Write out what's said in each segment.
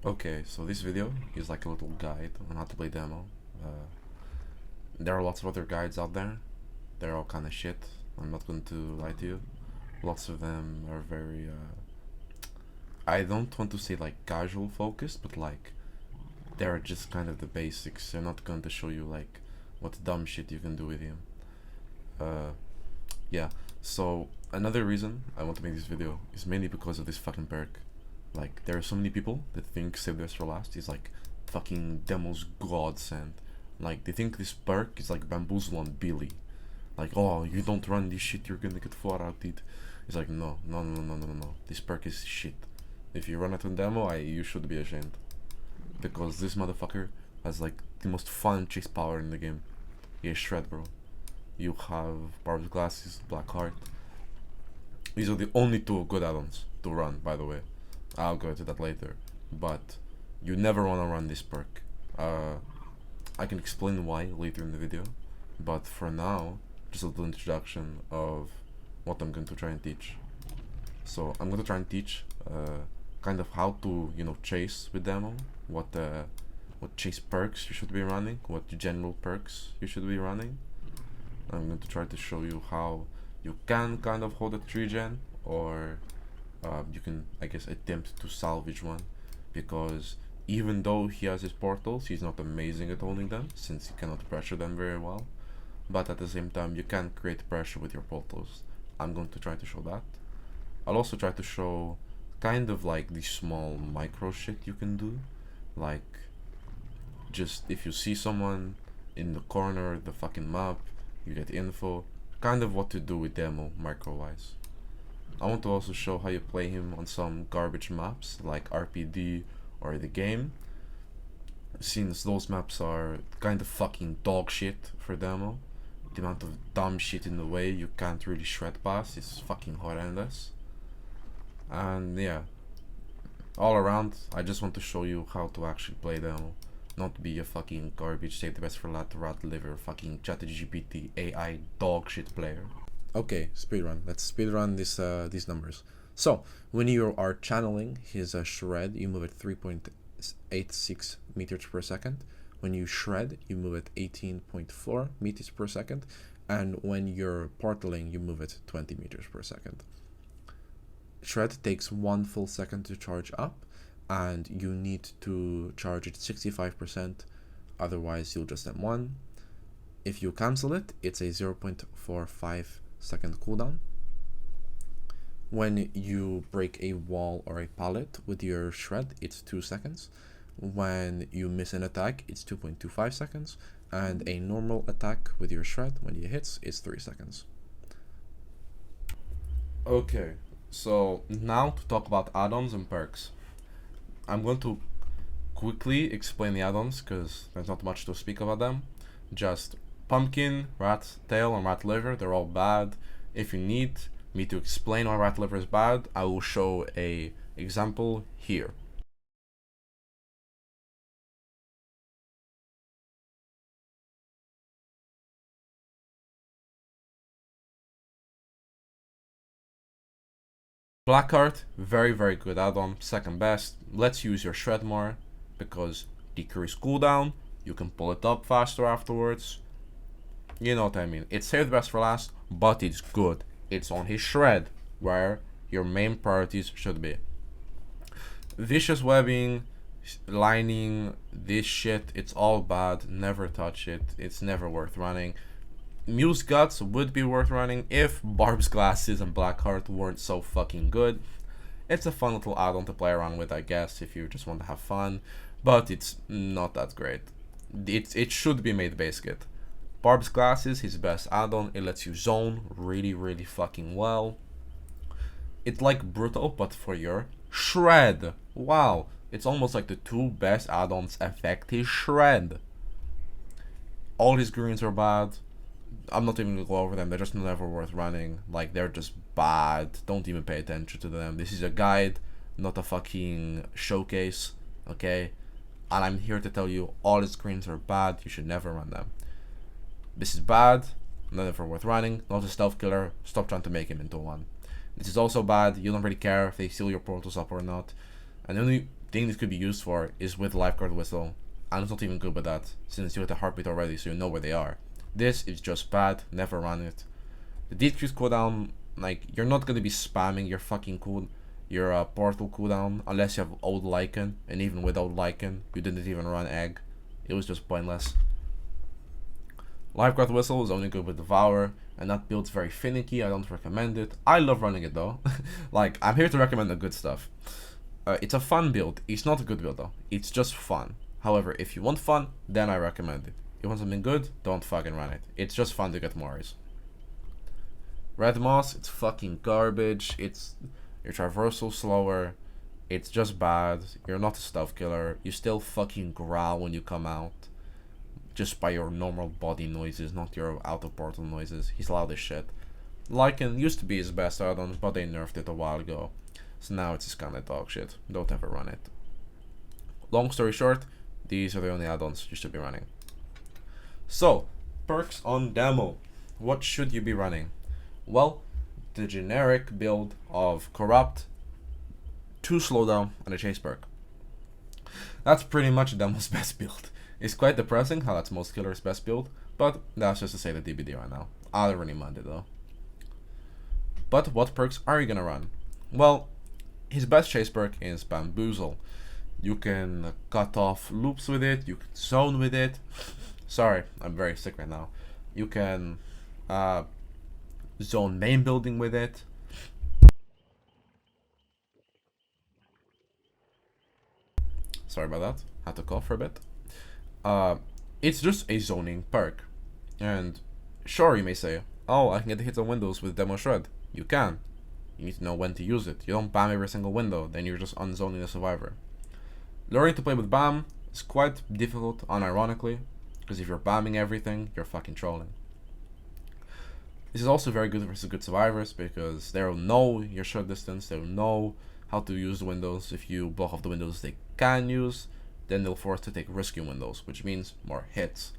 Okay, so this video is like a little guide on how to play demo. There are lots of other guides out there. They're all kind of shit. I'm not going to lie to you. Lots of them are very, I don't want to say like casual focused, but like they're just kind of the basics. They're not going to show you like what dumb shit you can do with him. Yeah, so another reason I want to make this video is mainly because of this fucking perk. Like, there are so many people that think Save the Best for Last is like fucking demo's godsend. Like, they think this perk is like Bamboozle on Billy. Like, oh, you don't run this shit, you're gonna get far out it. It's like, no. This perk is shit. If you run it on demo, you should be ashamed. Because this motherfucker has like the most fun chase power in the game. He has Shred, bro. You have Barb's Glasses, Black Heart. These are the only two good add-ons to run, by the way. I'll go into that later. But you never want to run this perk. I can explain why later in the video. But for now, just a little introduction of what I'm going to try and teach. So I'm going to try and teach kind of how to, chase with demo. What chase perks you should be running. What general perks you should be running. I'm going to try to show you how you can kind of hold a 3-gen, or you can, I guess, attempt to salvage one, because even though he has his portals, he's not amazing at holding them, since he cannot pressure them very well. But at the same time, you can create pressure with your portals. I'm going to try to show that. I'll also try to show kind of like the small micro shit you can do, like just if you see someone in the corner of the fucking map, you get info, kind of what to do with demo micro wise. I want to also show how you play him on some garbage maps like RPD or the game, since those maps are kind of fucking dog shit for demo. The amount of dumb shit in the way you can't really shred past is fucking horrendous. And yeah, all around, I just want to show you how to actually play demo, not be a fucking garbage Save the Best for Last rat liver fucking ChatGPT AI dog shit player. Okay, speedrun. Let's speedrun these numbers. So when you are channeling his shred, you move at 3.86 meters per second. When you shred, you move at 18.4 meters per second, and when you're portaling, you move at 20 meters per second. Shred takes 1 full second to charge up, and you need to charge it 65%, otherwise you'll just M1. If you cancel it, it's a 0.45 second cooldown. When you break a wall or a pallet with your shred, it's 2 seconds. When you miss an attack, it's 2.25 seconds, and a normal attack with your shred, when it hits, is 3 seconds. Okay, so now to talk about add-ons and perks. I'm going to quickly explain the add-ons because there's not much to speak about them. Just Pumpkin, Rat Tail, and Rat Liver, they're all bad. If you need me to explain why Rat Liver is bad, I will show a example here. Blackheart, very good add-on, second best. Let's use your shred more because decrease cooldown, you can pull it up faster afterwards. You know what I mean. It's saved best for last, but it's good. It's on his shred, where your main priorities should be. Vicious webbing, lining, this shit, it's all bad. Never touch it. It's never worth running. Muse Guts would be worth running if Barb's Glasses and Blackheart weren't so fucking good. It's a fun little add-on to play around with, I guess, if you just want to have fun, but it's not that great. It should be made basic. Barb's Glasses, his best add-on, it lets you zone really fucking well. It's like Brutal, but for your shred. Wow, it's almost like the two best add-ons affect his shred. All his greens are bad. I'm not even gonna go over them, they're just never worth running. Like, they're just bad. Don't even pay attention to them. This is a guide, not a fucking showcase, okay? And I'm here to tell you all his greens are bad. You should never run them. This is bad, never worth running, not a stealth killer. Stop trying to make him into one. This is also bad. You don't really care if they seal your portals up or not. And the only thing this could be used for is with lifeguard whistle, and it's not even good with that, since you hit the heartbeat already, so you know where they are. This is just bad, never run it. The decreased cooldown, like, you're not gonna be spamming your fucking your portal cooldown unless you have old Lycan, and even with old Lycan, you didn't even run egg. It was just pointless. Lifeguard whistle is only good with Devour, and that build's very finicky. I don't recommend it. I love running it though. Like, I'm here to recommend the good stuff. It's a fun build. It's not a good build though. It's just fun. However, if you want fun, then I recommend it. You want something good, don't fucking run it. It's just fun to get Mores. Red Moss, it's fucking garbage. It's your traversal slower. It's just bad. You're not a stealth killer. You still fucking growl when you come out, just by your normal body noises, not your out of portal noises. He's loud as shit. Lycan used to be his best add-on, but they nerfed it a while ago, so now it's just kinda dog shit. Don't ever run it. Long story short, these are the only add-ons you should be running. So, perks on demo. What should you be running? Well, the generic build of Corrupt, 2 slowdown, and a chase perk. That's pretty much demo's best build. It's quite depressing how that's most killers' best build, but that's just to say the DBD right now. I don't really mind it though. But what perks are you gonna run? Well, his best chase perk is Bamboozle. You can cut off loops with it, you can zone with it. Sorry, I'm very sick right now. You can zone main building with it. Sorry about that, had to cough for a bit. It's just a zoning perk. And sure, you may say, oh, I can get the hits on windows with Demo Shred. You can. You need to know when to use it. You don't BAM every single window, then you're just unzoning the survivor. Learning to play with BAM is quite difficult, unironically, because if you're BAMing everything, you're fucking trolling. This is also very good versus good survivors, because they'll know your shot distance, they'll know how to use the windows. If you block off the windows they can use, then they'll force to take risky windows, which means more hits.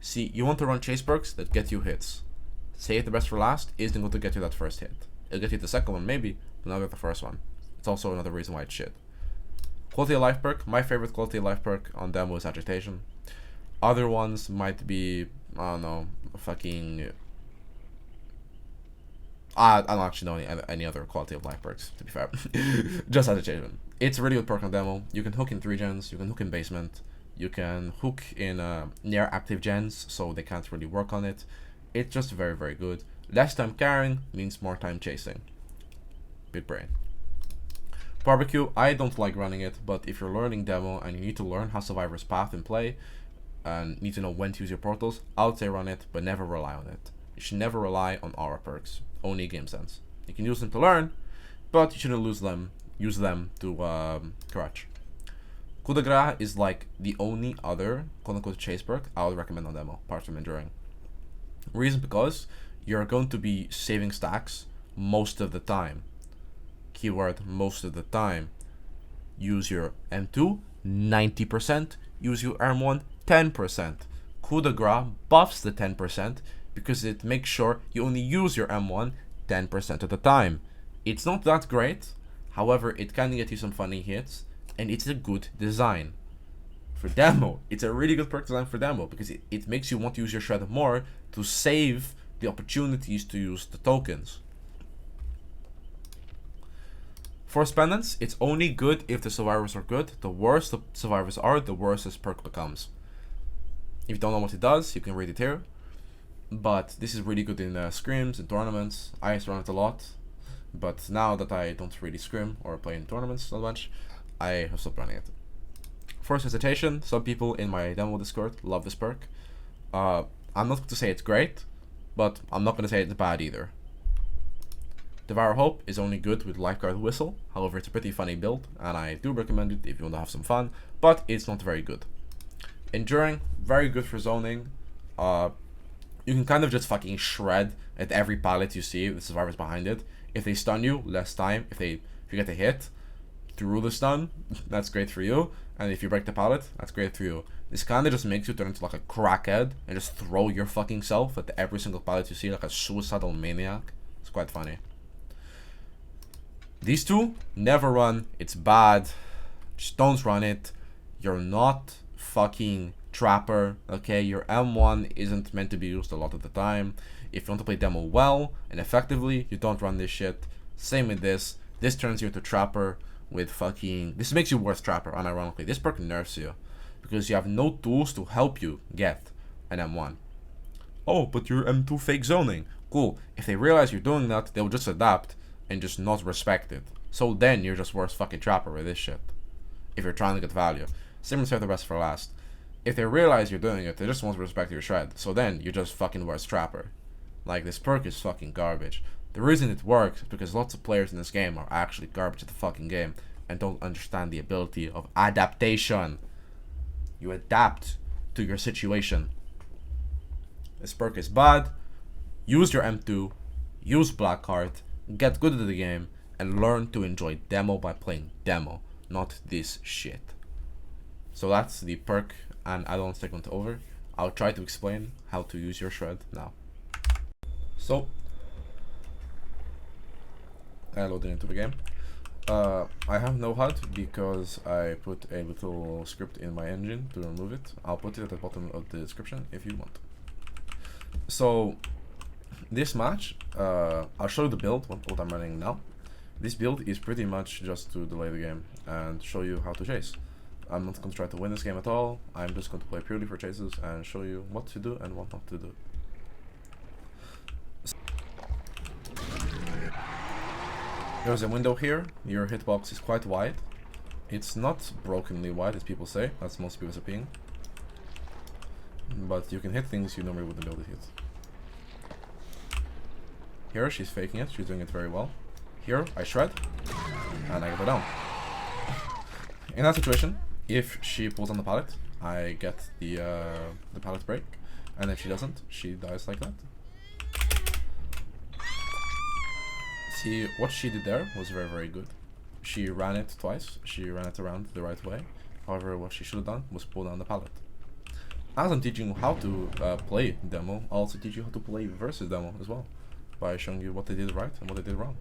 See, you want to run chase perks that get you hits. Save the best for last isn't going to get you that first hit. It'll get you the second one maybe, but not get the first one. It's also another reason why it's shit. Quality of life perk, my favorite quality of life perk on demo is Agitation. Other ones might be, I don't know, fucking... I don't actually know any other quality of life perks, to be fair. Just Agitation. It's a really good perk on demo. You can hook in 3 gens, you can hook in basement, you can hook in near active gens, so they can't really work on it. It's just very, very good. Less time carrying means more time chasing. Big brain. Barbecue, I don't like running it, but if you're learning demo and you need to learn how survivors path and play, and need to know when to use your portals, I would say run it, but never rely on it. You should never rely on aura perks, only game sense. You can use them to learn, but you shouldn't use them to crouch. Coup de grace is like the only other quote-unquote chase perk I would recommend on demo, apart from enduring. Reason because you're going to be saving stacks most of the time. Keyword most of the time. Use your M2 90%, use your M1 10%. Coup de grace buffs the 10% because it makes sure you only use your M1 10% of the time. It's not that great, however, it can get you some funny hits, and it's a good design. For demo, it's a really good perk design for demo because it makes you want to use your shred more to save the opportunities to use the tokens. Force Pendants, it's only good if the survivors are good. The worse the survivors are, the worse this perk becomes. If you don't know what it does, you can read it here. But this is really good in scrims and tournaments. I used to run it a lot, but now that I don't really scrim or play in tournaments that much, I have stopped running it. Force Hesitation, some people in my demo Discord love this perk. I'm not going to say it's great, but I'm not going to say it's bad either. Devour Hope is only good with Lifeguard Whistle, however it's a pretty funny build, and I do recommend it if you want to have some fun, but it's not very good. Enduring, very good for zoning. You can kind of just fucking shred at every pallet you see with survivors behind it. If they stun you, less time. If you get a hit through the stun, that's great for you. And if you break the pallet, that's great for you. This kind of just makes you turn into like a crackhead and just throw your fucking self at every single pallet you see like a suicidal maniac. It's quite funny. These two, never run. It's bad. Just don't run it. You're not fucking Trapper, okay? Your M1 isn't meant to be used a lot of the time. If you want to play demo well and effectively, you don't run this shit. Same with this. This turns you into Trapper with fucking... This makes you worse Trapper, unironically. This perk nerfs you because you have no tools to help you get an M1. Oh, but you're M2 fake zoning. Cool. If they realize you're doing that, they'll just adapt and just not respect it. So then you're just worse fucking Trapper with this shit. If you're trying to get value. Same with save the best for last. If they realize you're doing it, they just won't respect your shred. So then you're just fucking worse Trapper. Like, this perk is fucking garbage. The reason it works is because lots of players in this game are actually garbage at the fucking game and don't understand the ability of adaptation. You adapt to your situation. This perk is bad. Use your M2, use Blackheart, get good at the game, and learn to enjoy demo by playing demo, not this shit. So that's the perk and add-on segment over. I'll try to explain how to use your shred now. So, I loaded into the game. I have no HUD because I put a little script in my engine to remove it. I'll put it at the bottom of the description if you want. So, this match, I'll show you the build, what I'm running now. This build is pretty much just to delay the game and show you how to chase. I'm not going to try to win this game at all. I'm just going to play purely for chases and show you what to do and what not to do. There's a window here. Your hitbox is quite wide. It's not brokenly wide as people say. That's most people's opinion. But you can hit things you normally wouldn't be able to hit. Here she's faking it. She's doing it very well. Here I shred and I get her down. In that situation, if she pulls on the pallet, I get the pallet break, and if she doesn't, she dies like that. See, what she did there was very, very good. She ran it twice. She ran it around the right way. However, what she should have done was pull down the pallet. As I'm teaching you how to play demo, I'll also teach you how to play versus demo as well, by showing you what they did right and what they did wrong.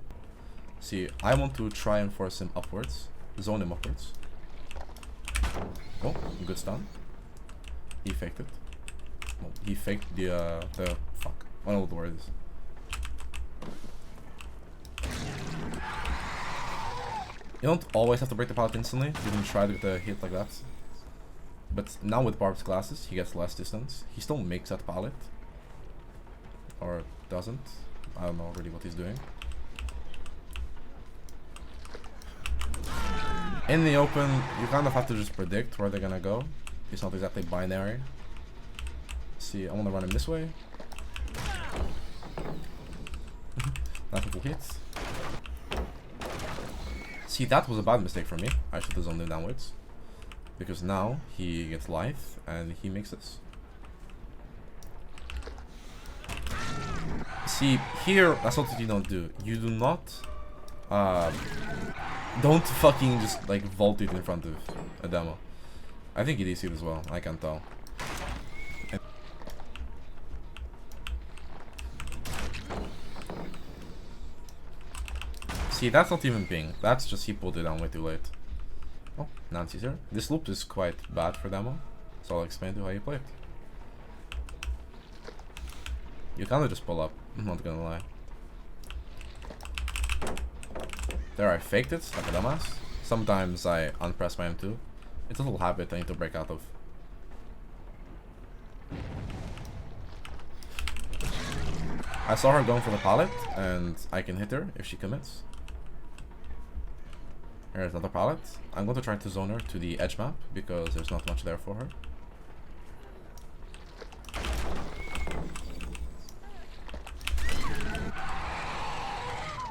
See, I want to try and force him upwards, zone him upwards. Oh, good stun. He faked it. Well, he faked the fuck. I don't know what the word is. You don't always have to break the pallet instantly. You can try to get a hit like that. But now with Barb's glasses, he gets less distance. He still makes that pallet. Or doesn't. I don't know really what he's doing. In the open, you kind of have to just predict where they're gonna go. It's not exactly binary. See, I want to run him this way. Nice little hit. See, that was a bad mistake for me. I should have zoned him downwards. Because now he gets life and he makes this. See, here, that's what you don't do. You do not... don't fucking just like vault it in front of a demo. I think he DC'd as well, I can't tell. See, that's not even ping, that's just he pulled it down way too late. Oh, Nancy's here. This loop is quite bad for demo, so I'll explain to you how you play it. You kinda just pull up, I'm not gonna lie. There, I faked it like a dumbass. Sometimes I unpress my M2. It's a little habit I need to break out of. I saw her going for the pallet, and I can hit her if she commits. Here's another pallet. I'm going to try to zone her to the edge map, because there's not much there for her.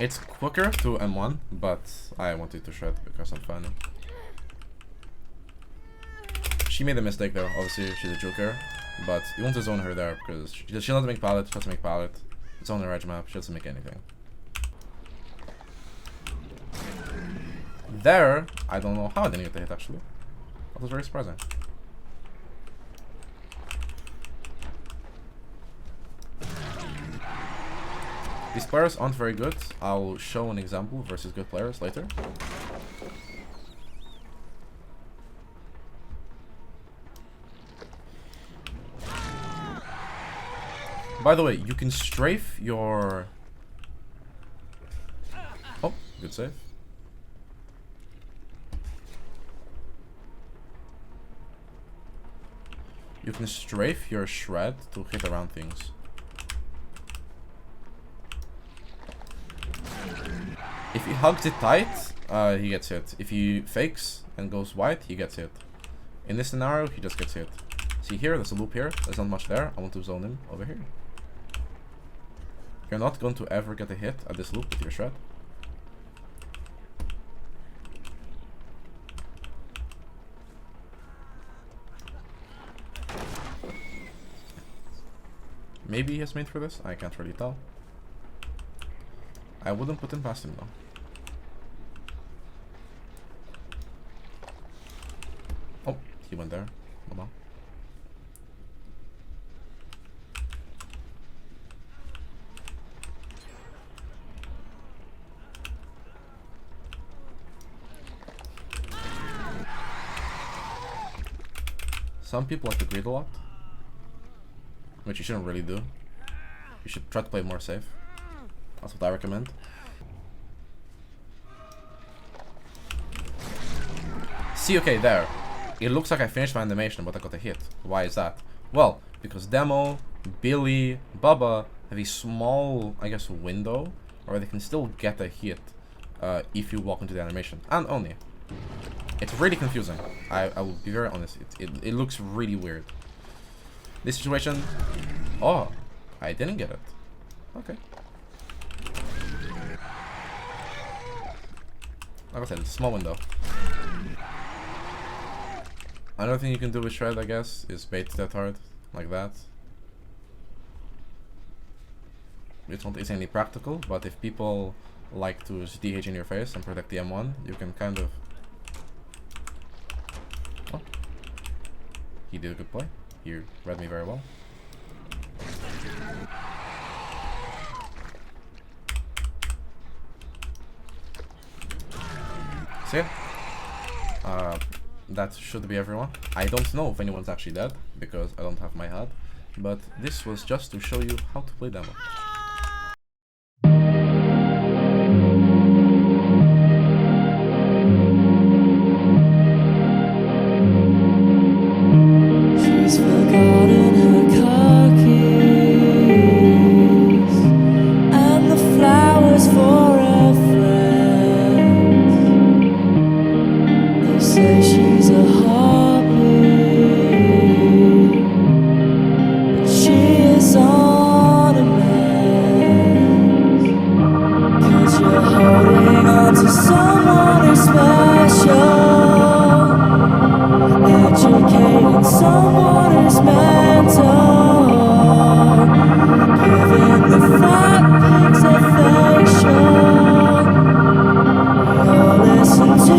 It's quicker to M1, but I wanted to shred because I'm funny. She made a mistake there, obviously she's a joker, but you want to zone her there because she doesn't make pallet, she doesn't make pallet. It's on the edge map, she doesn't make anything. There, I don't know how I didn't get the hit actually. That was very surprising. These players aren't very good. I'll show an example versus good players later. By the way, you can strafe your... Oh, good save. You can strafe your shred to hit around things. If he hugs it tight, he gets hit. If he fakes and goes white, he gets hit. In this scenario, he just gets hit. See here, there's a loop here. There's not much there. I want to zone him over here. You're not going to ever get a hit at this loop with your shred. Maybe he has made for this. I can't really tell. I wouldn't put him past him though. Oh, he went there. Mama. Some people like to greed a lot, which you shouldn't really do. You should try to play more safe. That's what I recommend. See, okay, there. It looks like I finished my animation, but I got a hit. Why is that? Well, because Demo, Billy, Bubba have a small, I guess, window where they can still get a hit if you walk into the animation. And only. It's really confusing. I will be very honest. It looks really weird. This situation... Oh, I didn't get it. Okay. Like I said, small window. Another thing you can do with shred, I guess, is bait that hard, like that. It's not insanely practical, but if people like to DH in your face and protect the M1, you can kind of... Oh. He did a good play. He read me very well. See ya. That should be everyone. I don't know if anyone's actually dead, because I don't have my HUD, but this was just to show you how to play demo. She's forgotten her car keys and the flowers for her friends. They say she's a heartbeat, but she is on a mess. 'Cause you're holding on to someone who's special, educating someone who's mental, giving the fat pigs a facial. We all listen to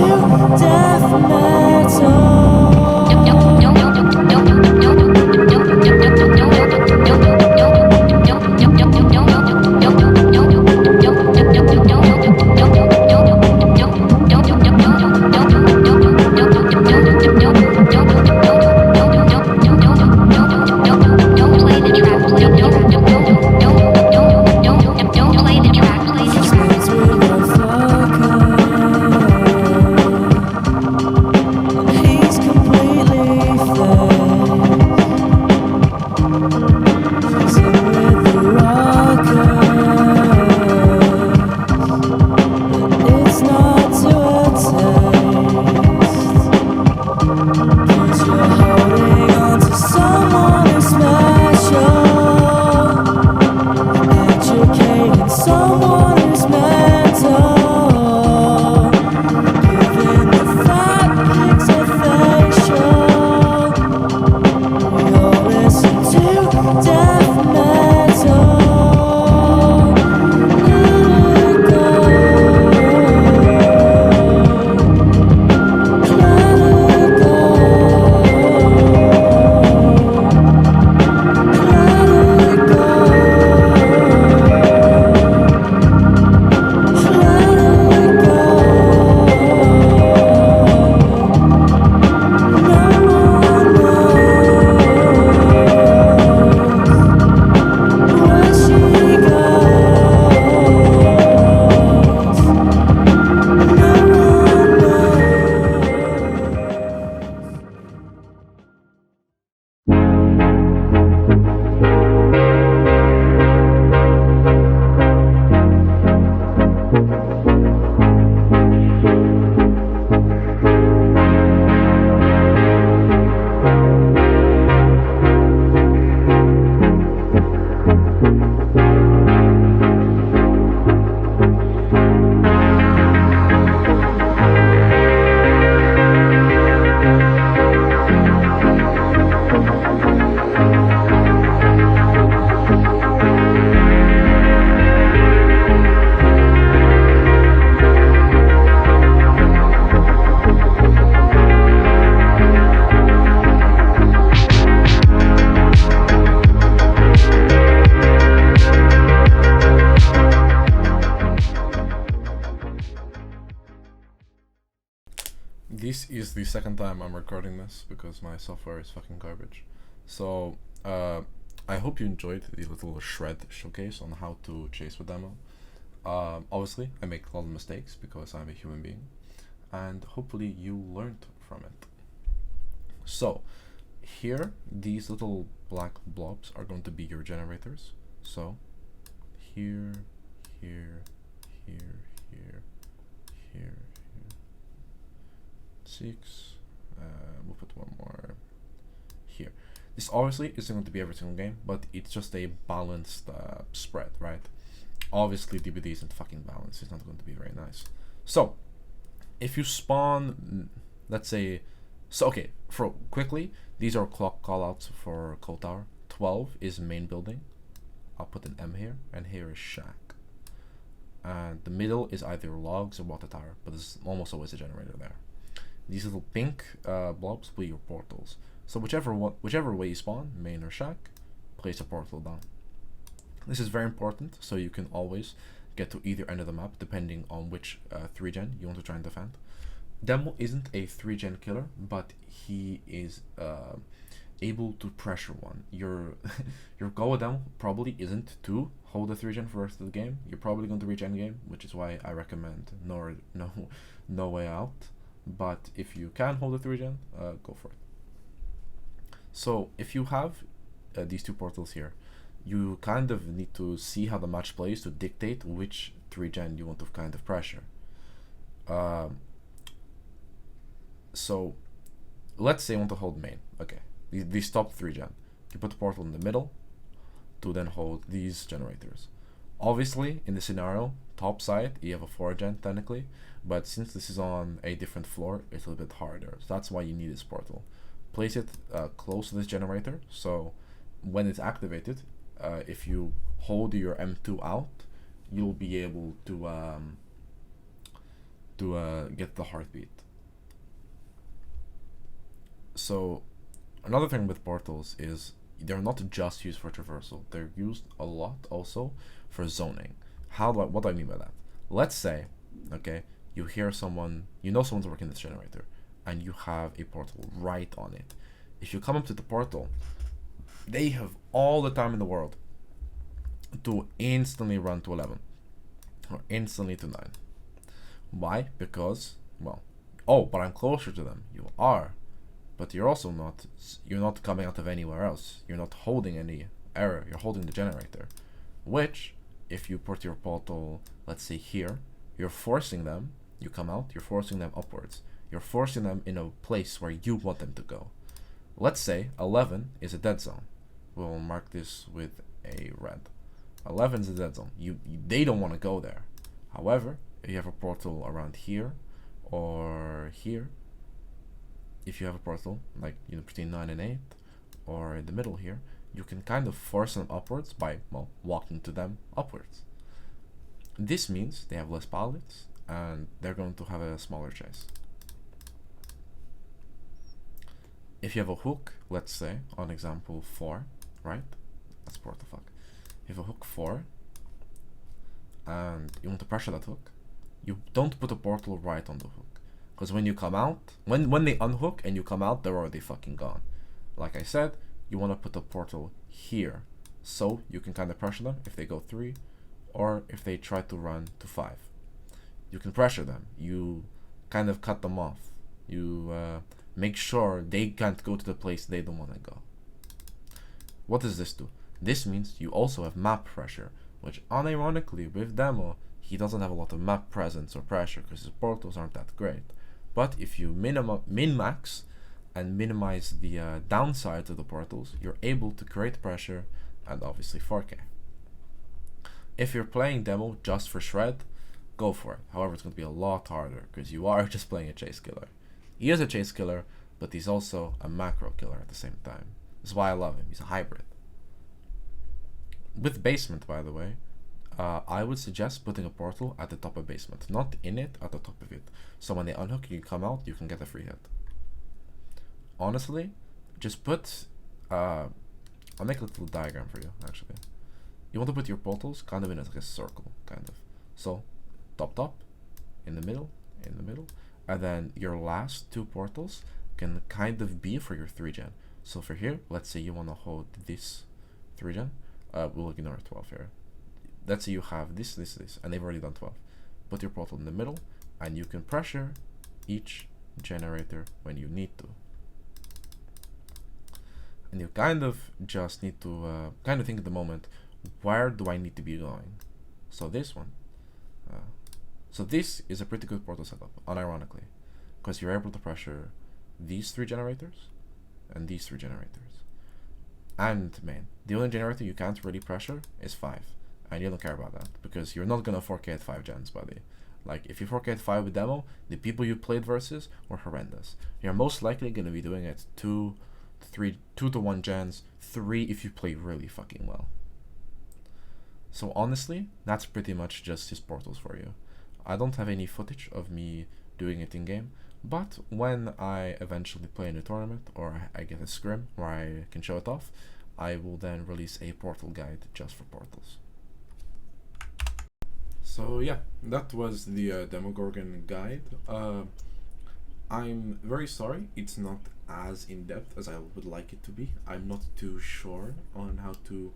death metal. the second time I'm recording this because my software is fucking garbage. So, I hope you enjoyed the little shred showcase on how to chase with demo. Obviously, I make a lot of mistakes because I'm a human being, and hopefully you learned from it. So, here, these little black blobs are going to be your generators. So, here, here, here, here, here, 6. We'll put one more here. This obviously isn't going to be every single game, but it's just a balanced spread, right? Obviously, DBD isn't fucking balanced. It's not going to be very nice. So, if you spawn, let's say, so okay, for quickly, these are clock callouts for Code Tower. 12 is main building. I'll put an M here, and here is shack. And the middle is either logs or water tower, but there's almost always a generator there. These little pink blobs will be your portals. So whichever way you spawn, main or shack, place a portal down. This is very important, so you can always get to either end of the map depending on which 3-gen you want to try and defend. Demo isn't a 3-gen killer, but he is able to pressure one. Your goal with Demo probably isn't to hold a 3-gen for the rest of the game. You're probably going to reach endgame, which is why I recommend no way out. But if you can hold a 3-gen, go for it. So if you have these two portals here, you kind of need to see how the match plays to dictate which 3-gen you want to kind of pressure. So let's say you want to hold main. Okay, these top 3-gen. You put the portal in the middle to then hold these generators. Obviously, in this scenario, top side, you have a 4-gen technically, but since this is on a different floor, it's a little bit harder. So that's why you need this portal. Place it close to this generator, so when it's activated, if you hold your M2 out, you'll be able to get the heartbeat. So another thing with portals is they're not just used for traversal, they're used a lot also for zoning. What do I mean by that? Let's say, okay, you hear someone, you know someone's working this generator, and you have a portal right on it. If you come up to the portal, they have all the time in the world to instantly run to 11 or instantly to 9. Why? Because, well, oh, but I'm closer to them. You are, but you're also not. You're not coming out of anywhere else. You're not holding any error. You're holding the generator, which, if you put your portal, let's say here, you're forcing them. You come out. You're forcing them upwards. You're forcing them in a place where you want them to go. Let's say 11 is a dead zone. We'll mark this with a red. 11 is a dead zone. They don't want to go there. However, if you have a portal around here or here, if you have a portal like between 9 and 8 or in the middle here, you can kind of force them upwards by, well, walking to them upwards. This means they have less pilots and they're going to have a smaller chase. If you have a hook, let's say on example 4, right? That's portal fuck. If you have a hook 4 and you want to pressure that hook, you don't put a portal right on the hook, because when you come out, when they unhook and you come out, they're already fucking gone. Like I said, you want to put a portal here so you can kind of pressure them if they go 3 or if they try to run to 5. You can pressure them. You kind of cut them off. You make sure they can't go to the place they don't want to go. What does this do? This means you also have map pressure, which unironically with Demo, he doesn't have a lot of map presence or pressure because his portals aren't that great. But if you min-max and minimize the downsides of the portals, you're able to create pressure and obviously 4K. If you're playing Demo just for shred, go for it. However, it's going to be a lot harder because you are just playing a chase killer. He is a chase killer, but he's also a macro killer at the same time. That's why I love him. He's a hybrid. With basement, by the way, I would suggest putting a portal at the top of basement, not in it, at the top of it. So when they unhook you come out, you can get a free hit. Honestly, just put, I'll make a little diagram for you, actually. You want to put your portals kind of in like a circle, kind of. So, top, in the middle, and then your last two portals can kind of be for your 3 gen. So for here, let's say you want to hold this 3 gen, we'll ignore 12 here. Let's say you have this, and they've already done 12. Put your portal in the middle, and you can pressure each generator when you need to. And you kind of just need to kind of think at the moment, where do I need to be going? So this one. So this is a pretty good portal setup, unironically, because you're able to pressure these 3 generators and these 3 generators. And man, the only generator you can't really pressure is 5, and you don't care about that because you're not gonna 4K at 5 gens, buddy. Like, if you 4K at 5 with demo, the people you played versus were horrendous. You're most likely gonna be doing it 2 to 1 gens, 3 if you play really fucking well. So honestly, that's pretty much just his portals for you. I don't have any footage of me doing it in game, but when I eventually play in a tournament or I get a scrim where I can show it off, I will then release a portal guide just for portals. So yeah, that was the Demogorgon guide. I'm very sorry it's not as in-depth as I would like it to be. I'm not too sure on how to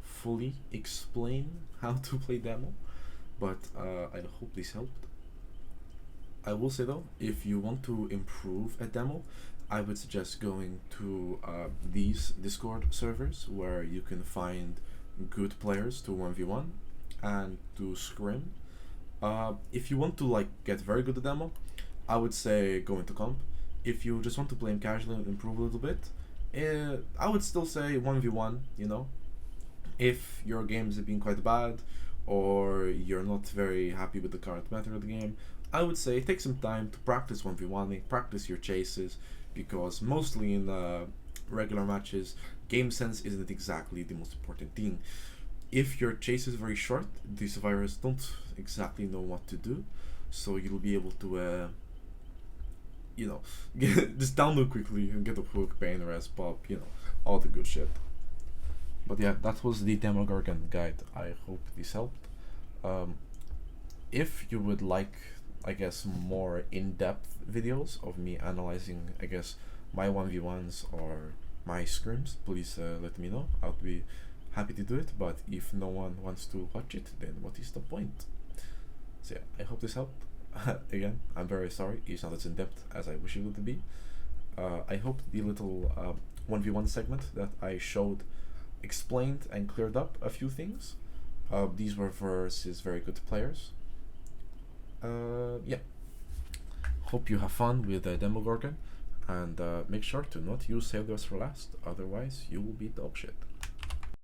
fully explain how to play demo, but I hope this helped. I will say though, if you want to improve a demo, I would suggest going to these Discord servers where you can find good players to 1v1 and to scrim. If you want to like get very good at demo, I would say go into comp. If you just want to play him casually and improve a little bit, I would still say 1v1, you know. If your games have been quite bad or you're not very happy with the current method of the game, I would say take some time to practice 1v1, practice your chases, because mostly in regular matches, game sense isn't exactly the most important thing. If your chase is very short, the survivors don't exactly know what to do, so you'll be able to you know, just download quickly and get a hook, pain, res, pop, you know, all the good shit. But yeah, that was the Demogorgon guide. I hope this helped. If you would like, I guess, more in-depth videos of me analyzing, I guess, my 1v1s or my scrims, please let me know. I would be happy to do it, but if no one wants to watch it, then what is the point? So yeah, I hope this helped. Again, I'm very sorry it's not as in-depth as I wish it would be. I hope the little 1v1 segment that I showed explained and cleared up a few things. These were versus very good players. Yeah. Hope you have fun with the Demogorgon, and make sure to not use sailors for last, otherwise you will be dog shit.